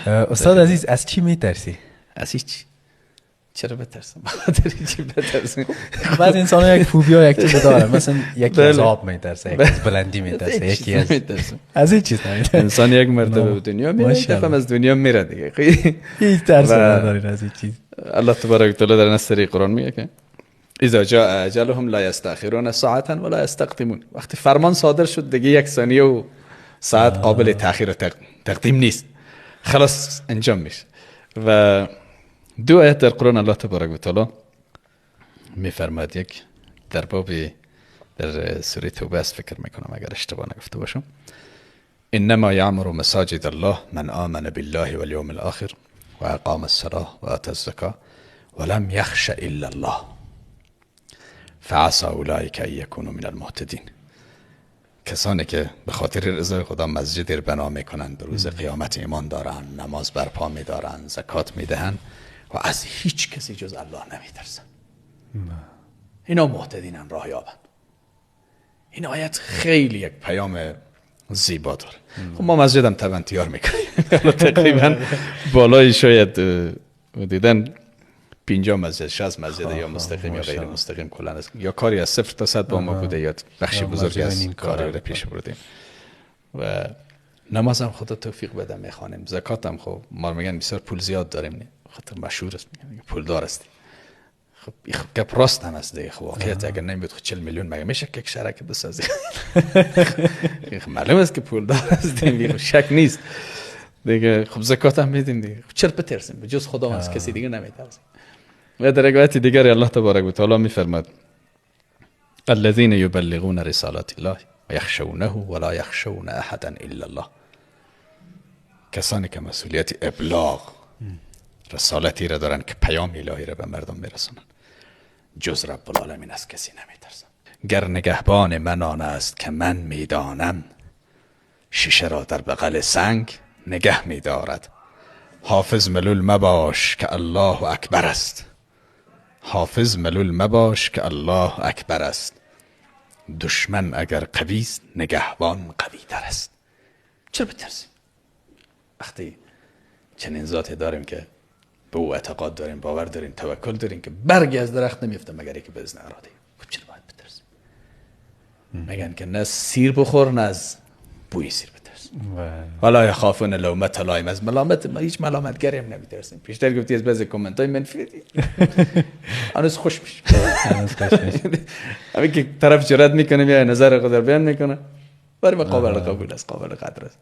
استاد عزیز از چی میترسی؟ از هیچ. چرا بترسم؟ بخاطر چی بترسم؟ بعض انسان‌ها یک فوبیا یک چیز دارن، مثلا یکی از آب میترسه، یکی از بلندی میترسه، یکی از هیچ چیز نمیترسه. انسان یک مرتبه به دنیا میاد، یک دفعه از دنیا میره دیگه. هیچ ترسی ندارین از هیچ چیز. الله تبارک و تعالی در نص قرآن میگه که اذا جاء اجلهم لا يستأخرون ساعة ولا يستقدمون. وقتی فرمان صادر شد دیگه یک ثانیه و ساعت قابل تأخیر و تقدیم نیست، خلاص انجام میشه. و دو آیت در قرآن الله تبارک و تعالی میفرماید، یک در باب در سوره توبه است فکر میکنم اگر اشتباه نگفته باشم، انما یعمر مساجد الله من آمن بالله والیوم الاخر و اقام الصلاة و آتى الزکاة ولم یخش الا الله فعسى اولئک ان یکونوا من المهتدین. کسانی که به خاطر رضای خدا مسجد را بنا میکنند، به روز قیامت ایمان دارند، نماز برپا میدارند، زکات میدهند و از هیچ کسی جز الله نمیترسند، اینا مهتدینن، راه یابن. این آیت خیلی یک پیام زیبا داره. خب ما مسجدم طبعا تیار میکنیم، تقریبا بالای شاید دیدن 50 مسجد 60 مسجد یا مستقیم یا غیر مستقیم کلا است، یا کاری از 0 تا 100 با ما بوده یا بخشی بزرگی از کاری رو پیش بردیم. و نمازم خدا توفیق بده میخوانیم، زکاتم خب ما میگن بسیار پول زیاد داریم، خاطر مشهور است میگن پول دار هستی. خب این گپ راست هم است دیگه. خب واقعیت اگر نمیاد 40 میلیون مگه میشه که یک شرکت بسازی؟ معلوم است که پول دار هستیم، شک نیست دیگه. خب زکات هم میدیم دیگه، چرا بترسیم؟ به جز خدا از کسی دیگه نمیترسیم. و در روایت دیگر الله تبارک و تعالی میفرماد الذين يبلغون رسالات الله ويخشونه ولا يخشون احدا الا الله. کسانی که مسئولیت ابلاغ رسالتی را دارن که پیام الهی را به مردم میرسونن، جز رب العالمین از کسی نمیترسن. گر نگهبان من آن است که من میدانم، شیشه را در بغل سنگ نگه میدارد. حافظ ملول مباش که الله اکبر است، حافظ ملول مباش که الله اکبر است. دشمن اگر قوی است نگهبان قوی تر است. چرا بترسیم وقتی چنین ذاتی داریم که به او اعتقاد داریم، باور داریم، توکل داریم که برگی از درخت نمیفته مگر اینکه به اذن اراده. خب چرا باید بترسیم؟ میگن که نه سیر بخور نه از بوی سیر بترس. ولا یخافون لومة لائم. از ملامت ما هیچ ملامتگری هم نمیترسیم. پیشتر گفتی از بعضی کامنت های منفی هنوز خوش میشه، همین که طرف جرأت میکنه یا نظر خود رو بیان میکنه، برای ما قابل قبول است، قابل قدر است.